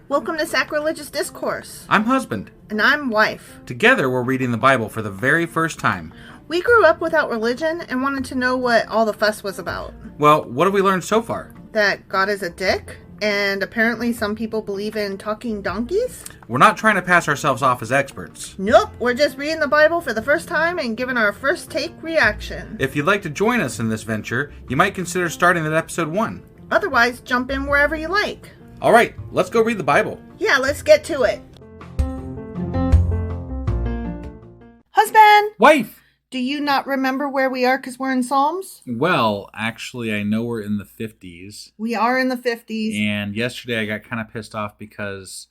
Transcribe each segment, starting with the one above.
Welcome to Sacrilegious Discourse. I'm husband. And I'm wife. Together, we're reading the Bible for the very first time. We grew up without religion and wanted to know what all the fuss was about. Well, what have we learned so far? That God is a dick, and apparently some people believe in talking donkeys? We're not trying to pass ourselves off as experts. Nope, we're just reading the Bible for the first time and giving our first take reaction. If you'd like to join us in this venture, you might consider starting at episode 1. Otherwise, jump in wherever you like. All right, let's go read the Bible. Yeah, let's get to it. Husband! Wife! Do you not remember where we are because we're in Psalms? Well, actually, I know we're in the 50s. We are in the 50s. And yesterday I got kind of pissed off because,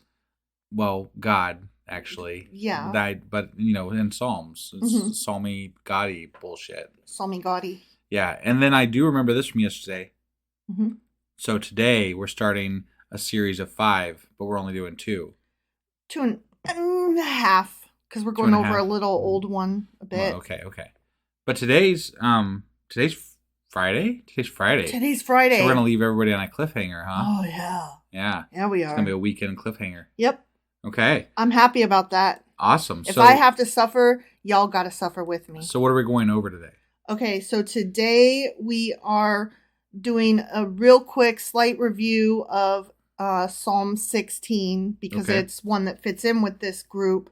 well, God, actually. Yeah. Died, but, in Psalms. It's Psalmy, Gaudy bullshit. Psalmy Gaudy. Yeah, and then I do remember this from yesterday. Mm-hmm. So today we're starting a series of 5, but we're only doing 2. 2.5. Because we're going over a little old one a bit. Well, okay. But today's Friday? Today's Friday. So we're going to leave everybody on a cliffhanger, huh? Oh, yeah. Yeah. Yeah, we are. It's going to be a weekend cliffhanger. Yep. Okay. I'm happy about that. Awesome. If I have to suffer, y'all got to suffer with me. So what are we going over today? Okay, so today we are doing a real quick slight review of Psalm 16 because it's one that fits in with this group.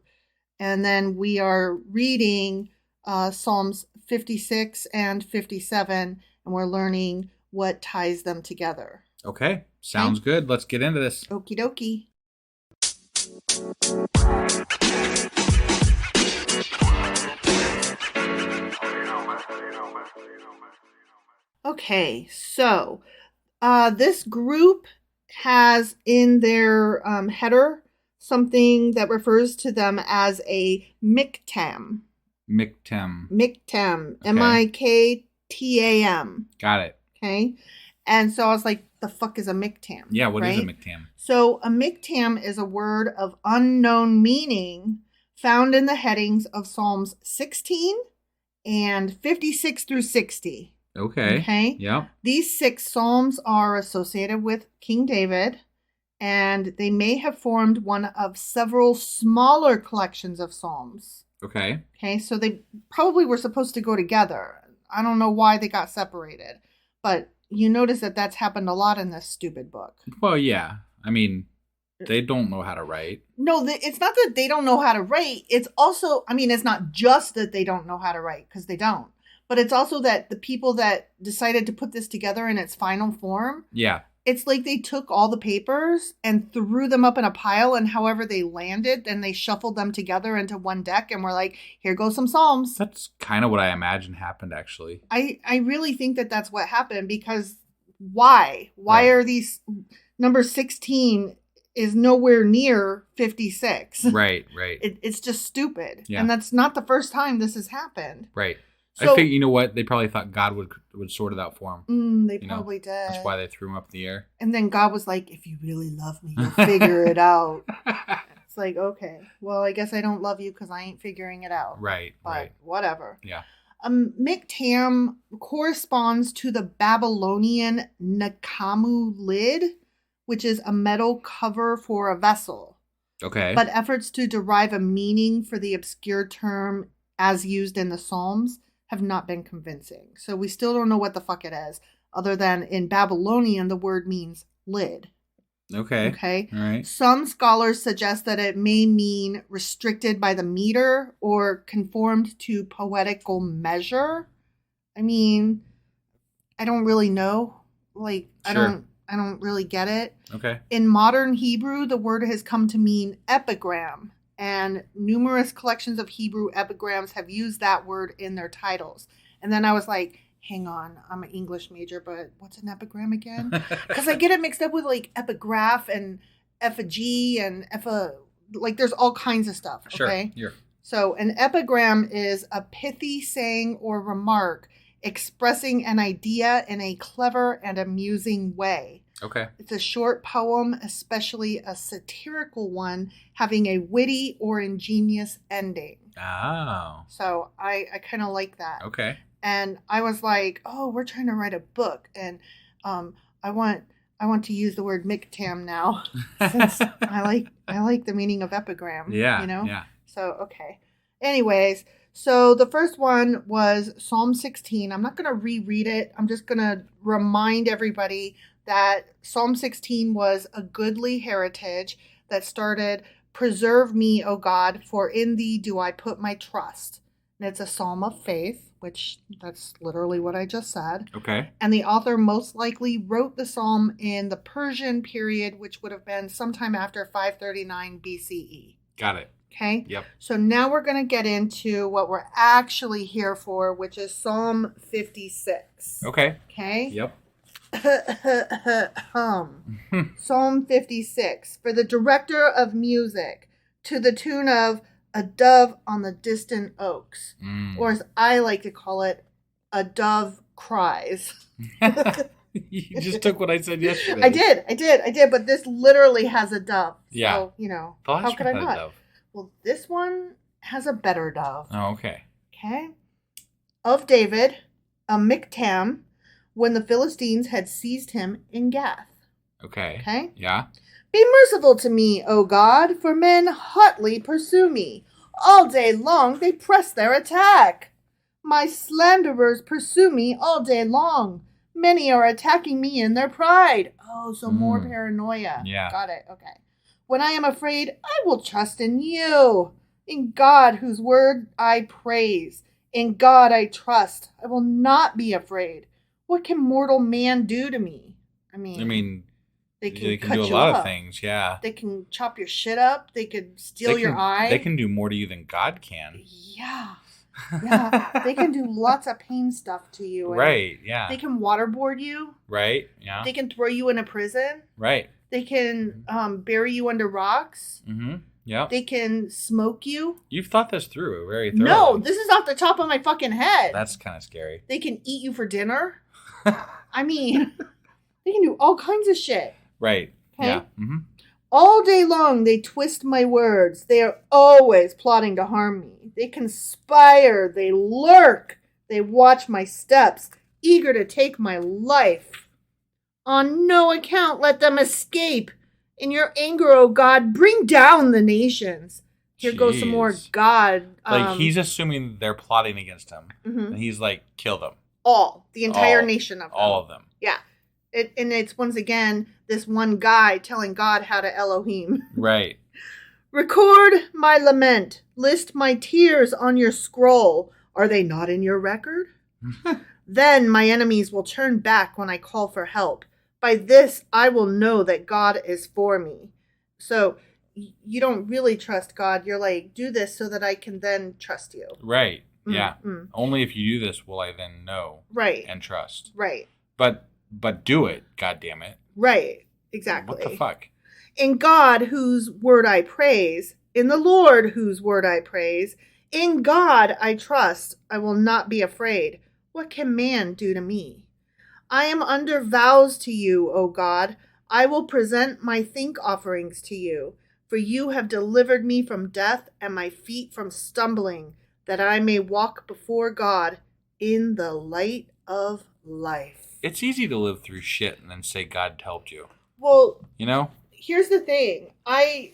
And then we are reading Psalms 56 and 57, and we're learning what ties them together. Okay. Sounds good. Let's get into this. Okie dokie. Okay, so this group has in their header something that refers to them as a Miktam. Miktam. Miktam. Okay. Miktam. Got it. Okay. And so I was like, the fuck is a Miktam? Yeah, what is right? a Miktam? So a Miktam is a word of unknown meaning found in the headings of Psalms 16 and 56 through 60. Okay. Yep. These 6 psalms are associated with King David, and they may have formed one of several smaller collections of psalms. Okay. Okay, so they probably were supposed to go together. I don't know why they got separated, but you notice that that's happened a lot in this stupid book. Well, yeah. I mean, they don't know how to write. No, it's not that they don't know how to write. It's also, it's not just that they don't know how to write, because they don't. But it's also that the people that decided to put this together in its final form, yeah, it's like they took all the papers and threw them up in a pile, and however they landed, then they shuffled them together into one deck and were like, here goes some psalms. That's kind of what I imagine happened, actually. I really think that that's what happened, because why? Why are these number 16 is nowhere near 56? Right. It's just stupid. Yeah. And that's not the first time this has happened. Right. So, I think, you know what? They probably thought God would sort it out for them. They probably did. That's why they threw him up in the air. And then God was like, if you really love me, you'll figure it out. It's like, okay, well, I guess I don't love you because I ain't figuring it out. Right. But whatever. Yeah. Miktam corresponds to the Babylonian Nakamu lid, which is a metal cover for a vessel. Okay. But efforts to derive a meaning for the obscure term as used in the Psalms have not been convincing. So we still don't know what the fuck it is, other than in Babylonian, the word means lid. Okay. All right. Some scholars suggest that it may mean restricted by the meter or conformed to poetical measure. I don't really know. Sure. I don't really get it. Okay. In modern Hebrew, the word has come to mean epigram. And numerous collections of Hebrew epigrams have used that word in their titles. And then I was like, hang on, I'm an English major, but what's an epigram again? Because I get it mixed up with like epigraph and effigy and there's all kinds of stuff. Okay? Sure. So an epigram is a pithy saying or remark expressing an idea in a clever and amusing way. Okay. It's a short poem, especially a satirical one, having a witty or ingenious ending. Oh. So I kind of like that. Okay. And I was like, oh, we're trying to write a book. And I want I want to use the word Miktam now, since I like the meaning of epigram. Yeah. You know? Yeah. So, okay. Anyways, so the first one was Psalm 16. I'm not going to reread it. I'm just going to remind everybody that Psalm 16 was a goodly heritage that started, "Preserve me, O God, for in thee do I put my trust." And it's a psalm of faith, which that's literally what I just said. Okay. And the author most likely wrote the psalm in the Persian period, which would have been sometime after 539 BCE. Got it. Okay? Yep. So now we're going to get into what we're actually here for, which is Psalm 56. Okay. Okay? Yep. Psalm 56. For the director of music, to the tune of "A Dove on the Distant Oaks." Or as I like to call it, "A Dove Cries." You just took what I said yesterday. I did. But this literally has a dove. Yeah. So, how could I not? Dove. Well, this one has a better dove. Oh, okay. Okay. Of David, a Miktam, when the Philistines had seized him in Gath. Okay. Okay. Yeah. Be merciful to me, O God, for men hotly pursue me. All day long they press their attack. My slanderers pursue me all day long. Many are attacking me in their pride. Oh, so more paranoia. Yeah. Got it. Okay. When I am afraid, I will trust in you. In God, whose word I praise. In God I trust. I will not be afraid. What can mortal man do to me? I mean, they can cut do a you lot up. of things. Yeah. They can chop your shit up. They could steal your eye. They can do more to you than God can. Yeah. Yeah. They can do lots of pain stuff to you. Right. Yeah. They can waterboard you. Right. Yeah. They can throw you in a prison. Right. They can bury you under rocks. Mm-hmm. Yep. They can smoke you. You've thought this through very thoroughly. No, this is off the top of my fucking head. That's kind of scary. They can eat you for dinner. I mean, they can do all kinds of shit. Right. Okay? Yeah. Mm-hmm. All day long they twist my words. They are always plotting to harm me. They conspire. They lurk. They watch my steps, eager to take my life. On no account let them escape. In your anger, O God, bring down the nations. Here goes some more God. Like, he's assuming they're plotting against him. Mm-hmm. And he's like, kill them. The entire nation of them. All of them. Yeah. And it's, once again, this one guy telling God how to Elohim. Right. Record my lament. List my tears on your scroll. Are they not in your record? Then my enemies will turn back when I call for help. By this I will know that God is for me. So you don't really trust God. You're like, do this so that I can then trust you. Right. Yeah. Mm-hmm. Only if you do this will I then know. Right. And trust. Right. But do it, God damn it. Right. Exactly. What the fuck? In God, whose word I praise, in the Lord, whose word I praise, in God I trust, I will not be afraid. What can man do to me? I am under vows to you, O God. I will present my thank offerings to you, for you have delivered me from death and my feet from stumbling, that I may walk before God in the light of life. It's easy to live through shit and then say God helped you. Well, you know? Here's the thing. I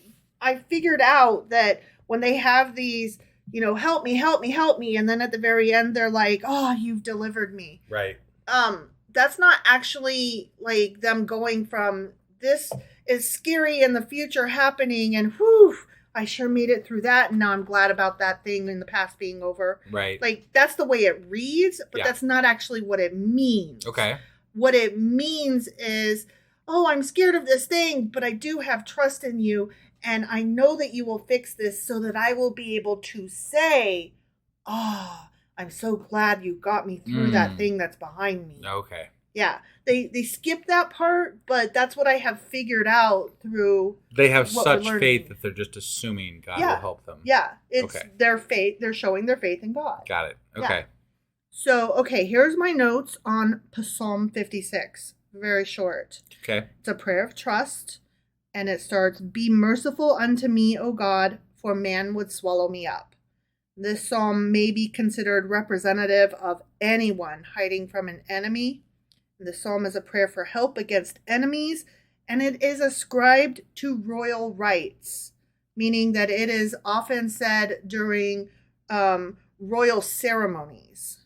figured out that when they have these, help me, help me, help me, and then at the very end they're like, oh, you've delivered me. Right. That's not actually like them going from this is scary in the future happening and whew, I sure made it through that and now I'm glad about that thing in the past being over. Right. Like, that's the way it reads, but that's not actually what it means. Okay. What it means is, oh, I'm scared of this thing, but I do have trust in you, and I know that you will fix this so that I will be able to say, oh, I'm so glad you got me through that thing that's behind me. Okay. Yeah. They skip that part, but that's what I have figured out through. They have such faith that they're just assuming God will help them. Yeah. It's their faith. They're showing their faith in God. Got it. Okay. Yeah. So, here's my notes on Psalm 56. Very short. Okay. It's a prayer of trust, and it starts, be merciful unto me, O God, for man would swallow me up. This psalm may be considered representative of anyone hiding from an enemy. The psalm is a prayer for help against enemies, and it is ascribed to royal rights, meaning that it is often said during royal ceremonies.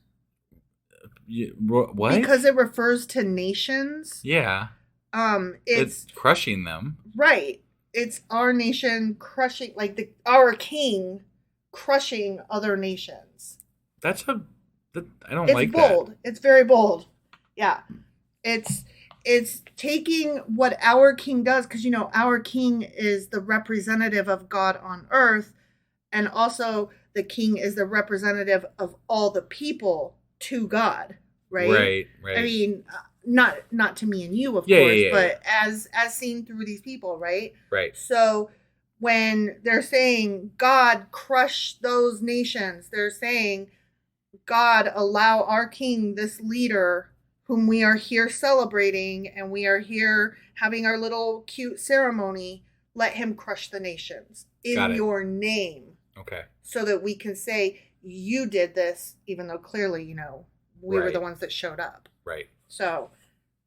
What? Because it refers to nations. Yeah. It's crushing them. Right. It's our nation crushing, like our king crushing other nations. I don't like that. It's bold. It's very bold. Yeah. It's taking what our king does, because, our king is the representative of God on earth, and also the king is the representative of all the people to God, right? Right. I mean, not to me and you, of course, but as seen through these people, right? Right. So when they're saying, God, crush those nations, they're saying, God, allow our king, this leader, whom we are here celebrating, and we are here having our little cute ceremony, let him crush the nations in your name. Okay. So that we can say, you did this, even though clearly, we were the ones that showed up. Right. So,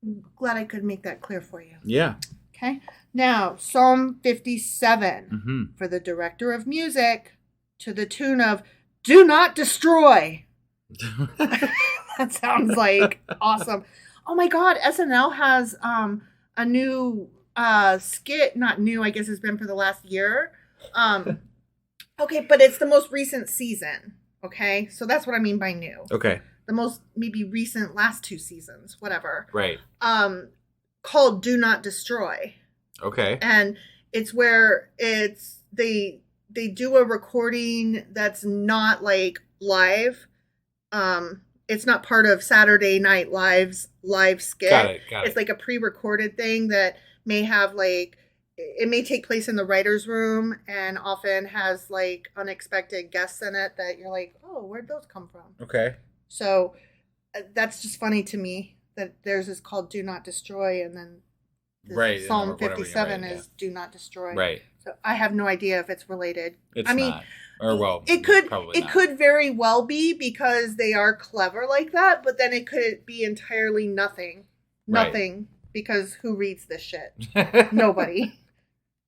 I'm glad I could make that clear for you. Yeah. Okay. Now, Psalm 57 for the director of music, to the tune of "Do Not Destroy." That sounds like awesome. Oh my God, SNL has a new skit. Not new, I guess it's been for the last year. Okay, but it's the most recent season. Okay, so that's what I mean by new. Okay. The most maybe recent last 2 seasons, whatever. Right. Called "Do Not Destroy." Okay. And it's where they do a recording that's not like live. It's not part of Saturday Night Live's live skit. Got it. It's like a pre-recorded thing that may have it may take place in the writer's room, and often has unexpected guests in it that you're like, oh, where'd those come from? Okay. So that's just funny to me that theirs is called "Do Not Destroy," and then Psalm 57 is "Do Not Destroy." Right. So I have no idea if it's related. It's not. Or it could very well be, because they are clever like that, but then it could be entirely nothing. Nothing, because who reads this shit? Nobody.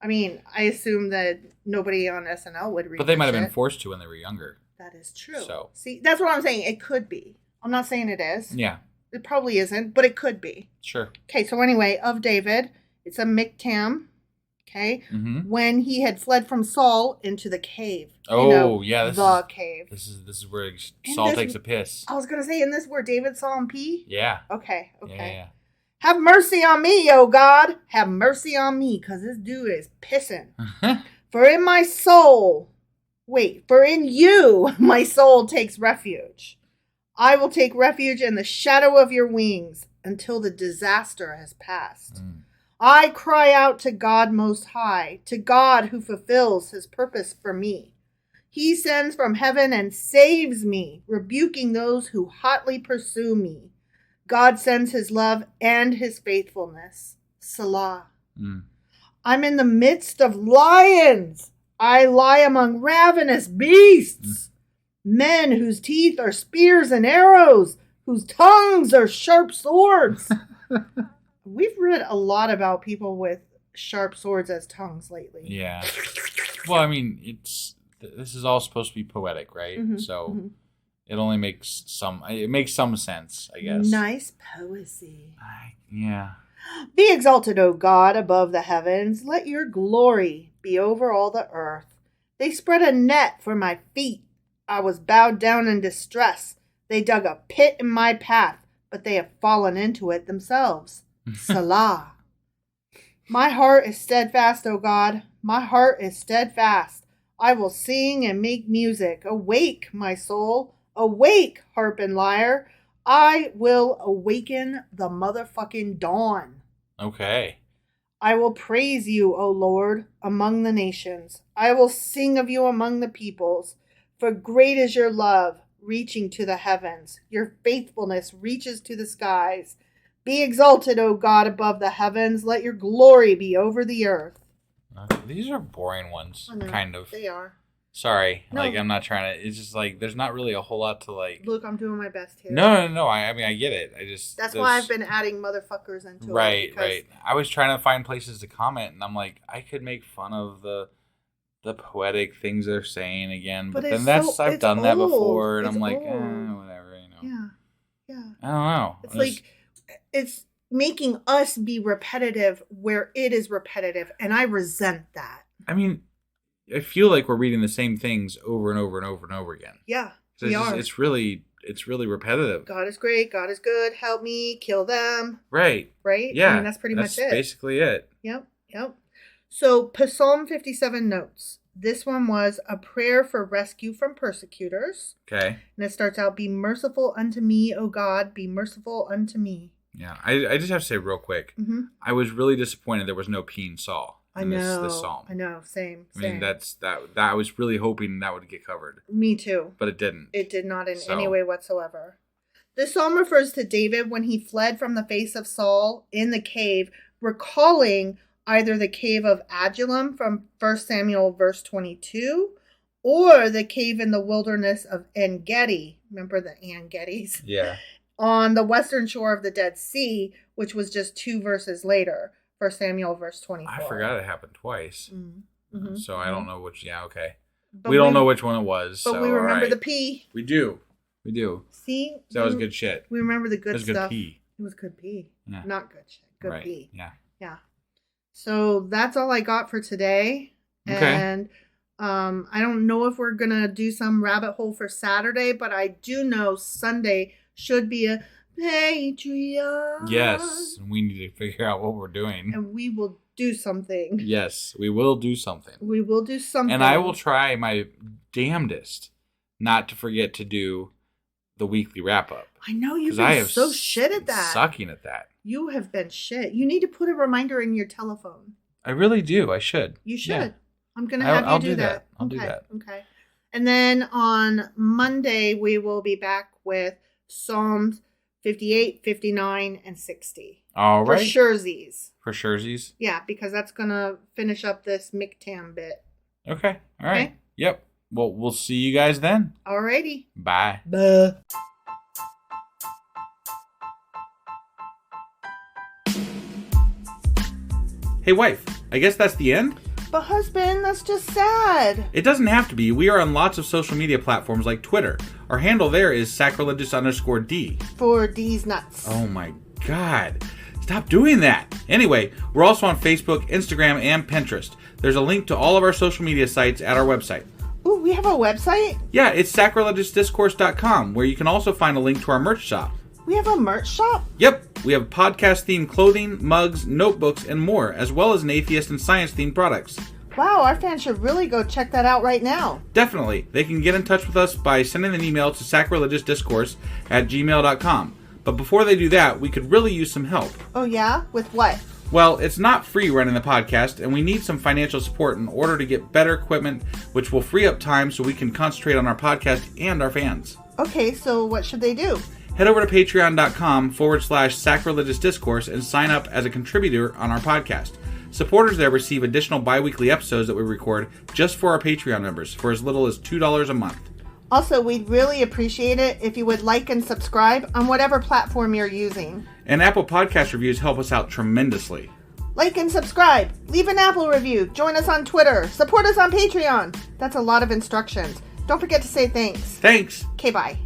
I mean, I assume that nobody on SNL would read. But they might have been forced to when they were younger. That is true. So see, that's what I'm saying. It could be. I'm not saying it is. Yeah. It probably isn't, but it could be. Sure. Okay, so anyway, of David, it's a Miktam. Okay. When he had fled from Saul into the cave. Oh, the cave. This is where Saul takes a piss. I was gonna say, isn't this where David saw him pee? Yeah. Okay. Yeah. Have mercy on me, O God. Have mercy on me, because this dude is pissing. For in you, my soul takes refuge. I will take refuge in the shadow of your wings until the disaster has passed. I cry out to God Most High, to God who fulfills his purpose for me. He sends from heaven and saves me, rebuking those who hotly pursue me. God sends his love and his faithfulness. Salah. I'm in the midst of lions. I lie among ravenous beasts. Men whose teeth are spears and arrows, whose tongues are sharp swords. We've read a lot about people with sharp swords as tongues lately. Yeah. Well, I mean, this is all supposed to be poetic, right? So it only makes some sense, I guess. Nice poesy. Yeah. Be exalted, O God, above the heavens. Let your glory be over all the earth. They spread a net for my feet. I was bowed down in distress. They dug a pit in my path, but they have fallen into it themselves. Salah. My heart is steadfast, O God. My heart is steadfast. I will sing and make music. Awake, my soul. Awake, harp and lyre. I will awaken the motherfucking dawn. Okay. I will praise you, O Lord, among the nations. I will sing of you among the peoples. For great is your love, reaching to the heavens. Your faithfulness reaches to the skies. Be exalted, O God, above the heavens. Let your glory be over the earth. These are boring ones, kind of. They are. Sorry. No. Like, I'm not trying to... It's just, like, there's not really a whole lot to, like... Look, I'm doing my best here. No. I mean, I get it. I just... That's why I've been adding motherfuckers into it. Right. I was trying to find places to comment, and I'm like, I could make fun of the poetic things they're saying again, but then I've done that before, and I'm like, whatever, you know. Yeah. I don't know. It's like, it's making us be repetitive where it is repetitive, and I resent that. I mean, I feel like we're reading the same things over and over and over and over again. Yeah, it's really repetitive. God is great. God is good. Help me. Kill them. Right. Yeah. I mean, that's pretty much it. That's basically it. Yep. So, Psalm 57 notes. This one was a prayer for rescue from persecutors. Okay. And it starts out, be merciful unto me, O God, be merciful unto me. Yeah. I just have to say real quick, I was really disappointed there was no peeing Saul in this psalm. I know. Same. I mean, that I was really hoping that would get covered. Me too. But it didn't. It did not in any way whatsoever. This psalm refers to David when he fled from the face of Saul in the cave, recalling either the cave of Adullam from 1 Samuel verse 22 or the cave in the wilderness of En-Gedi. Remember the En-Gedis? Yeah. On the western shore of the Dead Sea, which was just 2 verses later, 1 Samuel verse 24. I forgot it happened twice. Mm-hmm. So I don't know which. Yeah, okay. But we don't know which one it was. But we remember the P. We do. See? So that was good shit. We remember the good stuff. It was good pee. It was good pee. Yeah. Not good shit. Good pee. Yeah. So that's all I got for today. Okay. And I don't know if we're going to do some rabbit hole for Saturday, but I do know Sunday should be a Patreon. Yes. We need to figure out what we're doing. And we will do something. Yes. We will do something. And I will try my damnedest not to forget to do the weekly wrap up. I know you've been so shit at that. Sucking at that. You have been shit. You need to put a reminder in your telephone. I really do. I should. You should. Yeah. I'm going to have you do that. I'll do that. Okay. And then on Monday, we will be back with Psalms 58, 59, and 60. All right. For surezies. Yeah, because that's going to finish up this Miktam bit. Okay. All right. Okay? Yep. Well, we'll see you guys then. Alrighty. Bye. Bye. Hey, wife, I guess that's the end? But husband, that's just sad. It doesn't have to be. We are on lots of social media platforms like Twitter. Our handle there is sacrilegious_D. For D's nuts. Oh my God. Stop doing that. Anyway, we're also on Facebook, Instagram, and Pinterest. There's a link to all of our social media sites at our website. Ooh, we have a website? Yeah, it's sacrilegiousdiscourse.com, where you can also find a link to our merch shop. We have a merch shop? Yep. We have podcast-themed clothing, mugs, notebooks, and more, as well as an atheist and science-themed products. Wow, our fans should really go check that out right now. Definitely. They can get in touch with us by sending an email to sacrilegiousdiscourse@gmail.com. But before they do that, we could really use some help. Oh yeah? With what? Well, it's not free running the podcast, and we need some financial support in order to get better equipment, which will free up time so we can concentrate on our podcast and our fans. Okay, so what should they do? Head over to patreon.com/sacrilegiousdiscourse and sign up as a contributor on our podcast. Supporters there receive additional bi-weekly episodes that we record just for our Patreon members for as little as $2 a month. Also, we'd really appreciate it if you would like and subscribe on whatever platform you're using. And Apple Podcast reviews help us out tremendously. Like and subscribe. Leave an Apple review. Join us on Twitter. Support us on Patreon. That's a lot of instructions. Don't forget to say thanks. Thanks. Okay, bye.